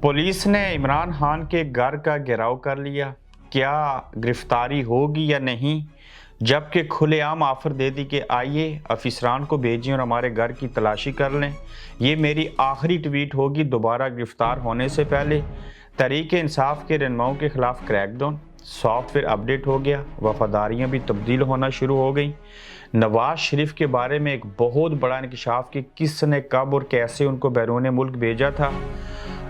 Police ने इमरान खान के घर का घेराव कर लिया। क्या गिरफ्तारी होगी या नहीं, जबकि खुलेआम ऑफर दे दी कि आइए अफसरान को भेजें और हमारे घर की तलाशी कर लें। ये मेरी आखिरी ट्वीट होगी दोबारा गिरफ्तार होने से पहले। तहरीक इंसाफ के रहनुमाओं के खिलाफ क्रैकडाउन, सॉफ्टवेयर अपडेट हो गया, वफादारियां भी तब्दील होना शुरू हो गई। नवाज शरीफ के बारे में एक बहुत बड़ा इंकशाफ कि किसने कब और कैसे उनको बैरून मुल्क भेजा था।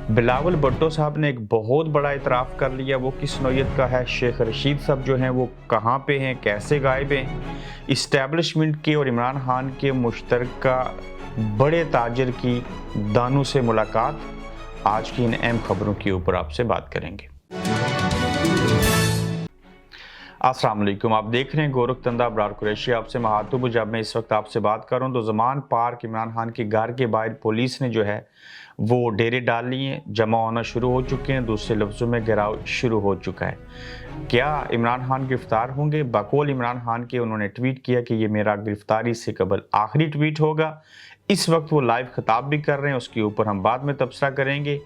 बिलावल भुट्टो साहब ने एक बहुत बड़ा इतराफ़ कर लिया, वो किस नौयत का है। शेख रशीद साहब जो हैं वो कहाँ पे हैं, कैसे गायब हैं। इस्टेब्लिशमेंट के और इमरान खान के मुश्तरका बड़े ताजर की दानू से मुलाकात, आज की इन अहम खबरों के ऊपर आपसे बात करेंगे। अस्सलाम वालेकुम, आप देख रहे हैं गोरखतंदा अबरार कुरैशी, आपसे महातुब। जब मैं इस वक्त आपसे बात कर रहा हूँ तो ज़मान पार्क इमरान खान के घर के बाहर पुलिस ने जो है वो डेरे डाल लिए हैं, जमा होना शुरू हो चुके हैं। दूसरे लफ्ज़ों में घेराव शुरू हो चुका है। क्या इमरान खान गिरफ्तार होंगे? बकौल इमरान खान के उन्होंने ट्वीट किया कि ये मेरा गिरफ्तारी से कबल आखिरी ट्वीट होगा। इस वक्त वो लाइव खिताब भी कर रहे हैं, उसके ऊपर हम बाद में तबसरा करेंगे।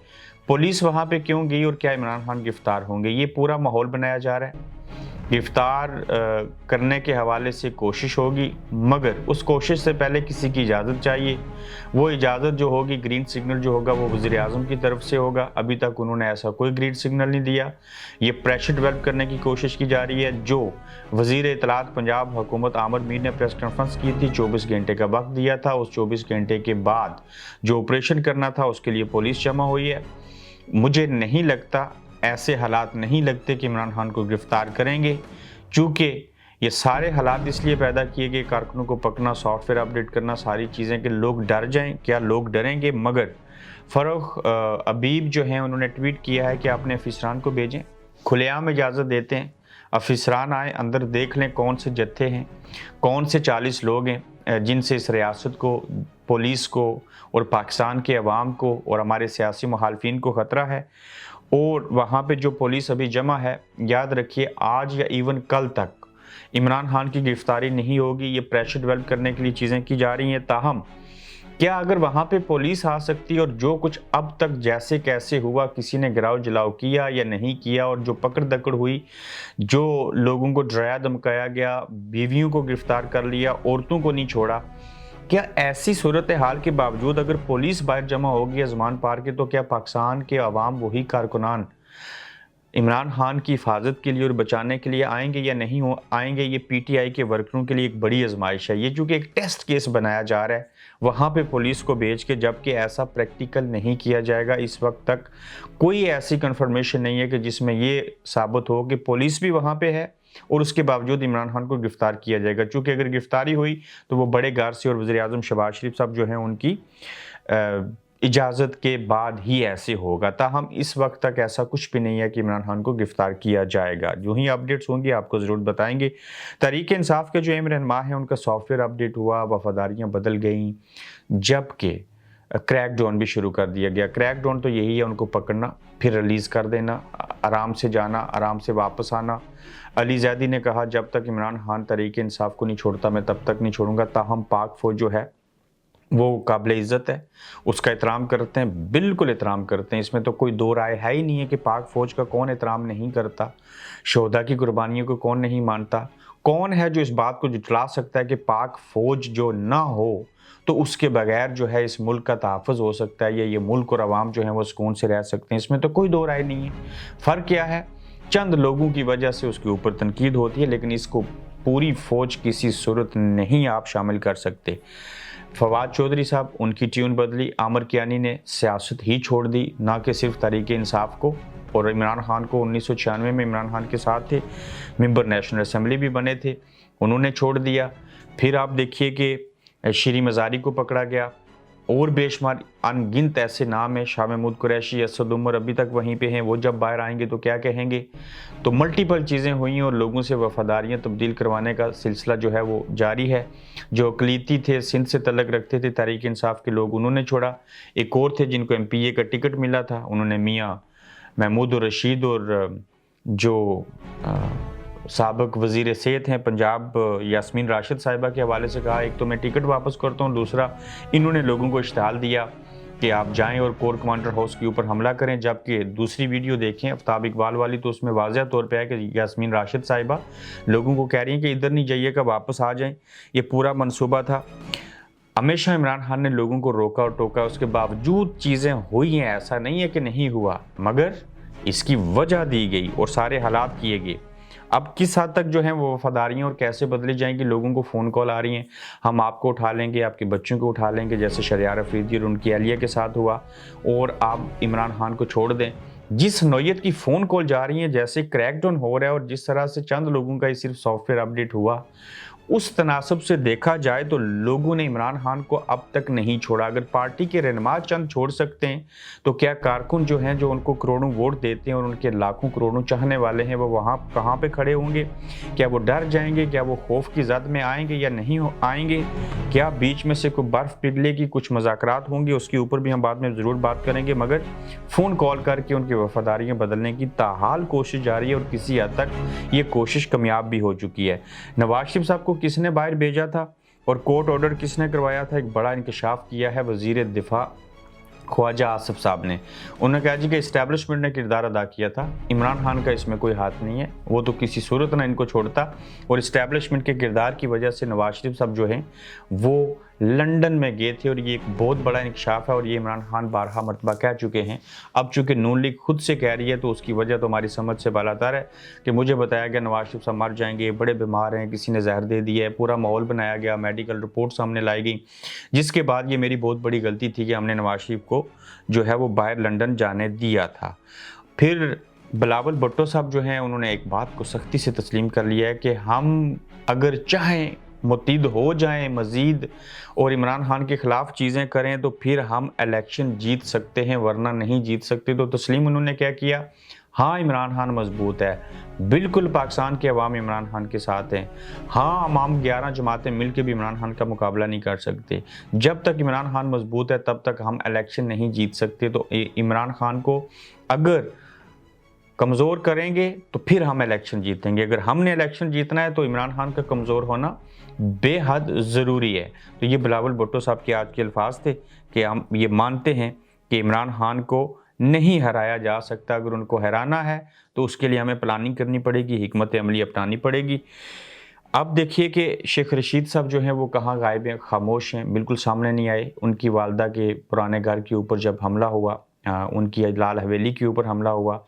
पुलिस वहाँ पे क्यों गई और क्या इमरान खान गिरफ्तार होंगे, ये पूरा माहौल बनाया जा रहा है। गिरफ्तार करने के हवाले से कोशिश होगी, मगर उस कोशिश से पहले किसी की इजाज़त चाहिए। वो इजाज़त जो होगी, ग्रीन सिग्नल जो होगा, वो वज़ीर-ए-आज़म की तरफ से होगा। अभी तक उन्होंने ऐसा कोई ग्रीन सिग्नल नहीं दिया। ये प्रेशर डेवलप करने की कोशिश की जा रही है। जो वज़ीर इत्तलात पंजाब हुकूमत आमिर मीर ने प्रेस कॉन्फ्रेंस की थी, 24 घंटे का वक्त दिया था। उस 24 घंटे के बाद जो ऑपरेशन करना था उसके लिए पुलिस जमा हुई है। मुझे नहीं लगता, ऐसे हालात नहीं लगते कि इमरान खान को गिरफ्तार करेंगे, चूँकि ये सारे हालात इसलिए पैदा किए गए, कारकुनों को पकड़ना, सॉफ्टवेयर अपडेट करना, सारी चीज़ें कि लोग डर जाएं। क्या लोग डरेंगे? मगर फ़रूख अबीब जो हैं उन्होंने ट्वीट किया है कि अपने अफसरान को भेजें, खुलेआम इजाज़त देते हैं, अफसरान आए, अंदर देख लें कौन से जत्थे हैं, कौन से 40 लोग हैं जिनसे इस रियासत को, पुलिस को और पाकिस्तान के अवाम को और हमारे सियासी मुखालफिन को ख़तरा है। और वहाँ पे जो पुलिस अभी जमा है, याद रखिए आज या इवन कल तक इमरान खान की गिरफ्तारी नहीं होगी। ये प्रेशर डेवलप करने के लिए चीज़ें की जा रही हैं। ताहम क्या अगर वहाँ पे पुलिस आ सकती है और जो कुछ अब तक जैसे कैसे हुआ, किसी ने गिराव जलाव किया या नहीं किया, और जो पकड़ दकड़ हुई, जो लोगों को डराया धमकाया गया, बीवियों को गिरफ्तार कर लिया, औरतों को नहीं छोड़ा, क्या ऐसी सूरत हाल के बावजूद अगर पुलिस बाहर जमा होगी ज़मान पार के, तो क्या पाकिस्तान के अवाम, वही कारकुनान इमरान खान की हिफाजत के लिए और बचाने के लिए आएंगे या नहीं आएंगे? ये पीटीआई के वर्करों के लिए एक बड़ी आजमाइश है। ये चूँकि एक टेस्ट केस बनाया जा रहा है वहाँ पे पुलिस को भेज के, जबकि ऐसा प्रैक्टिकल नहीं किया जाएगा। इस वक्त तक कोई ऐसी कंफर्मेशन नहीं है कि जिसमें ये साबित हो कि पुलिस भी वहाँ पे है और उसके बावजूद इमरान खान को गिरफ्तार किया जाएगा। चूँकि अगर गिरफ्तारी हुई तो वो बड़े गारसी और वज़ीर-ए-आज़म शहबाज शरीफ साहब जो हैं उनकी इजाज़त के बाद ही ऐसे होगा। ताहम इस वक्त तक ऐसा कुछ भी नहीं है कि इमरान खान को गिरफ्तार किया जाएगा। जो ही अपडेट्स होंगी आपको ज़रूर बताएंगे। तहरीक इंसाफ के जो अहम रहनुमा हैं उनका सॉफ्टवेयर अपडेट हुआ, वफादारियाँ बदल गईं, जबकि क्रैकडाउन भी शुरू कर दिया गया। क्रैकडाउन तो यही है, उनको पकड़ना, फिर रिलीज़ कर देना, आराम से जाना, आराम से वापस आना। अली ज़ैदी ने कहा जब तक इमरान खान तहरीक इंसाफ को नहीं छोड़ता मैं तब तक नहीं छोड़ूंगा। ताहम पाक फौज जो है वो काबिल इज़्ज़त है, उसका एहतराम करते हैं, बिल्कुल एहतराम करते हैं। इसमें तो कोई दो राय है ही नहीं है कि पाक फ़ौज का कौन एहतराम नहीं करता, शोहदा की कुर्बानियों को कौन नहीं मानता। कौन है जो इस बात को जुटला सकता है कि पाक फ़ौज जो ना हो तो उसके बगैर जो है इस मुल्क का तहफ़्फ़ुज़ हो सकता है, या ये मुल्क और आवाम जो है वो सुकून से रह सकते हैं। इसमें तो कोई दो राय नहीं है। फ़र्क क्या है, चंद लोगों की वजह से उसके ऊपर तनकीद होती है, लेकिन इसको पूरी फ़ौज किसी सूरत नहीं आप शामिल कर सकते। फवाद चौधरी साहब, उनकी ट्यून बदली, आमिर कियानी ने सियासत ही छोड़ दी, ना कि सिर्फ तहरीक इंसाफ को, और इमरान खान को 1996 में इमरान खान के साथ थे, मेंबर नेशनल असम्बली भी बने थे, उन्होंने छोड़ दिया। फिर आप देखिए कि श्री मज़ारी को पकड़ा गया, और बेशुमार अनगिनत ऐसे नाम हैं, शाह महमूद कुरैशी, असद उमर अभी तक वहीं पे हैं, वो जब बाहर आएंगे तो क्या कहेंगे। तो मल्टीपल चीज़ें हुई और लोगों से वफादारियाँ तब्दील करवाने का सिलसिला जो है वो जारी है। जो अकलीती थे, सिंध से तल्लक रखते थे तहरीक इंसाफ के लोग, उन्होंने छोड़ा। एक और थे जिनको MPA का टिकट मिला था, उन्होंने मियाँ महमूद रशीद और जो साबिक वज़ीर सेहत हैं पंजाब यास्मीन राशिद साहिबा के हवाले से कहा, एक तो मैं टिकट वापस करता हूँ, दूसरा इन्होंने लोगों को इश्तिहाल दिया कि आप जाएं और कोर कमांडर हाउस के ऊपर हमला करें, जबकि दूसरी वीडियो देखें आफ्ताब इकबाल वाली तो उसमें वाज़ह तौर पे है कि यास्मीन राशिद साहिबा लोगों को कह रही हैं कि इधर नहीं जाइएगा, वापस आ जाएं। ये पूरा मंसूबा था। हमेशा इमरान खान ने लोगों को रोका और टोका, उसके बावजूद चीज़ें हुई हैं, ऐसा नहीं है कि नहीं हुआ, मगर इसकी वजह दी गई और सारे हालात किए गए। अब किस हद तक जो है वो वफादारियाँ और कैसे बदली जाएंगी, लोगों को फ़ोन कॉल आ रही हैं, हम आपको उठा लेंगे, आपके बच्चों को उठा लेंगे, जैसे शरियार अफरीदी और उनकी अहलिया के साथ हुआ, और आप इमरान खान को छोड़ दें। जिस नौयत की फ़ोन कॉल जा रही है, जैसे क्रैकडाउन हो रहा है और जिस तरह से चंद लोगों का ही सिर्फ सॉफ्टवेयर अपडेट हुआ, उस तनासब से देखा जाए तो लोगों ने इमरान खान को अब तक नहीं छोड़ा। अगर पार्टी के रहनुमा चंद छोड़ सकते हैं तो क्या कारकुन जो हैं, जो उनको करोड़ों वोट देते हैं और उनके लाखों करोड़ों चाहने वाले हैं, वो वहाँ कहाँ पे खड़े होंगे? क्या वो डर जाएंगे? क्या वो खौफ की जद में आएंगे या नहीं आएंगे? क्या बीच में से कोई बर्फ़ पिघलेगी, कुछ मुज़ाकरात होंगे? उसके ऊपर भी हम बाद में ज़रूर बात करेंगे, मगर फ़ोन कॉल करके उनकी वफादारियाँ बदलने की ताहाल कोशिश जारी है और किसी हद तक ये कोशिश कामयाब भी हो चुकी है। नवाज शरीफ साहब को किसने बाहर भेजा था और कोर्ट ऑर्डर किसने करवाया था? एक बड़ा इंकशाफ किया है वज़ीर दिफा ख्वाजा आसिफ साहब ने। उन्होंने कहा जी कि इस्टेब्लिशमेंट ने किरदार अदा किया था, इमरान खान का इसमें कोई हाथ नहीं है, वो तो किसी सूरत ना इनको छोड़ता, और इस्टेब्लिशमेंट के किरदार की वजह से नवाज शरीफ साहब जो हैं वो लंदन में गए थे, और ये एक बहुत बड़ा इंकशाफ है। और ये इमरान खान बारहा मरतबा कह चुके हैं। अब चूँकि नून लीग खुद से कह रही है तो उसकी वजह तो हमारी समझ से बालातर है कि मुझे बताया गया नवाज शरीफ साहब मर जाएंगे, बड़े बीमार हैं, किसी ने जहर दे दिया है, पूरा माहौल बनाया गया, मेडिकल रिपोर्ट सामने लाई गई, जिसके बाद ये मेरी बहुत बड़ी गलती थी कि हमने नवाज शरीफ को जो है वो बाहर लंदन जाने दिया था। फिर बिलावल भुट्टो साहब जो हैं उन्होंने एक बात को सख्ती से तस्लीम कर लिया है कि हम अगर चाहें मुत्तहिद हो जाएं मज़ीद और इमरान खान के ख़िलाफ़ चीज़ें करें तो फिर हम इलेक्शन जीत सकते हैं, वरना नहीं जीत सकते। तो तस्लीम उन्होंने क्या किया? हाँ, इमरान खान मजबूत है, बिल्कुल पाकिस्तान के अवाम इमरान खान के साथ हैं। हाँ, हम 11 जमातें मिल के भी इमरान खान का मुकाबला नहीं कर सकते। जब तक इमरान खान मजबूत है तब तक हम इलेक्शन नहीं जीत सकते। तो इमरान खान को अगर कमज़ोर करेंगे तो फिर हम इलेक्शन जीतेंगे। अगर हमने इलेक्शन जीतना है तो इमरान खान का कमज़ोर होना बेहद ज़रूरी है। तो ये बिलावल भुट्टो साहब के आज के अल्फाज थे कि हम ये मानते हैं कि इमरान खान को नहीं हराया जा सकता। अगर उनको हराना है तो उसके लिए हमें प्लानिंग करनी पड़ेगी, हिकमत अमली अपनानी पड़ेगी। अब देखिए कि शेख रशीद साहब जो हैं वो कहाँ गायब हैं, खामोश हैं, बिल्कुल सामने नहीं आए। उनकी वालदा के पुराने घर के ऊपर जब हमला हुआ, उनकी लाल हवेली के ऊपर हमला हुआ,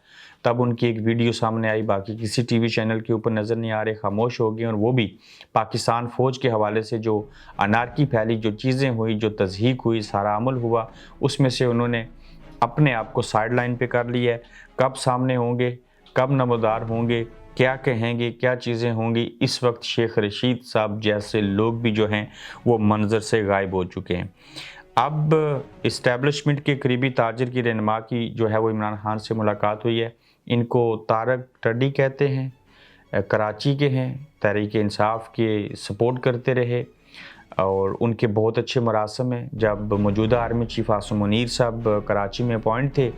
तब उनकी एक वीडियो सामने आई, बाकी किसी टीवी चैनल के ऊपर नज़र नहीं आ रहे, खामोश हो गए। और वो भी पाकिस्तान फ़ौज के हवाले से जो अनारकी फैली, जो चीज़ें हुई, जो तज़हीक हुई, सारा अमल हुआ, उसमें से उन्होंने अपने आप को साइड लाइन पे कर लिया है। कब सामने होंगे, कब नमोदार होंगे, क्या कहेंगे, क्या चीज़ें होंगी, इस वक्त शेख रशीद साहब जैसे लोग भी जो हैं वो मंजर से गायब हो चुके हैं। अब इस्टेब्लिशमेंट के करीबी ताजिर की रहनुमा की जो है वो इमरान खान से मुलाकात हुई है। इनको तारक टड्डी कहते हैं, कराची के हैं, तहरीक इंसाफ के सपोर्ट करते रहे और उनके बहुत अच्छे मरासम हैं। जब मौजूदा आर्मी चीफ आसिम मुनीर साहब कराची में अपॉइंट थे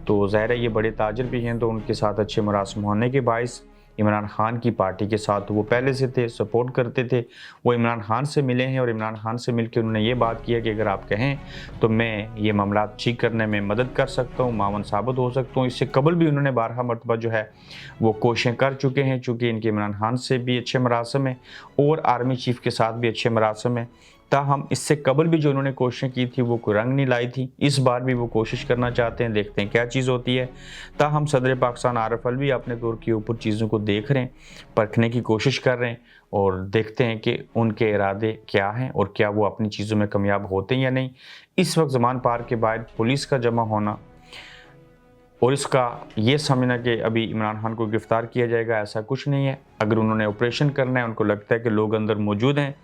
तो ज़ाहिर है ये बड़े ताजिर भी हैं, तो उनके साथ अच्छे मरासम होने के बायस इमरान खान की पार्टी के साथ वो पहले से थे, सपोर्ट करते थे। वो इमरान खान से मिले हैं और इमरान खान से मिलकर उन्होंने ये बात किया कि अगर आप कहें तो मैं ये मामला ठीक करने में मदद कर सकता हूँ, मावन साबित हो सकता हूँ। इससे कबल भी उन्होंने 12 मरतबा जो है वो कोशिशें कर चुके हैं, चूँकि इनके इमरान खान से भी अच्छे मरासम हैं और आर्मी चीफ के साथ भी अच्छे मरासम हैं। ताहम इससे कबल भी जो उन्होंने कोशिशें की थी वो कोई रंग नहीं लाई थी। इस बार भी वो कोशिश करना चाहते हैं, देखते हैं क्या चीज़ होती है। ताहम सदर पाकिस्तान आरिफ अलवी अपने दौर के ऊपर चीज़ों को देख रहे हैं, परखने की कोशिश कर रहे हैं और देखते हैं कि उनके इरादे क्या हैं और क्या वो अपनी चीज़ों में कामयाब होते हैं या नहीं। इस वक्त ज़मान पार्क के बाहर पुलिस का जमा होना और इसका ये समझना कि अभी इमरान खान को गिरफ्तार किया जाएगा, ऐसा कुछ नहीं है। अगर उन्होंने ऑपरेशन करना है, उनको लगता है कि लोग अंदर मौजूद हैं,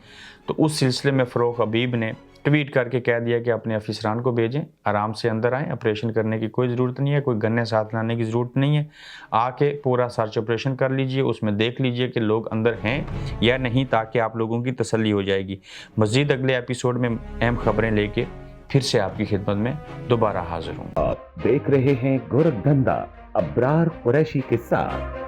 तो उस सिलसिले में फ़रोख हबीब ने ट्वीट करके कह दिया कि अपने अफिसरान को भेजें, आराम से अंदर आएँ, ऑपरेशन करने की कोई ज़रूरत नहीं है, कोई गन्ने साथ लाने की ज़रूरत नहीं है। आके पूरा सर्च ऑपरेशन कर लीजिए, उसमें देख लीजिए कि लोग अंदर हैं या नहीं, ताकि आप लोगों की तसल्ली हो जाएगी। मज़ीद अगले एपिसोड में अहम खबरें लेके फिर से आपकी खिदमत में दोबारा हाजिर हूँ। आप देख रहे हैं गोरखधंधा अब्रार कुरैशी के साथ।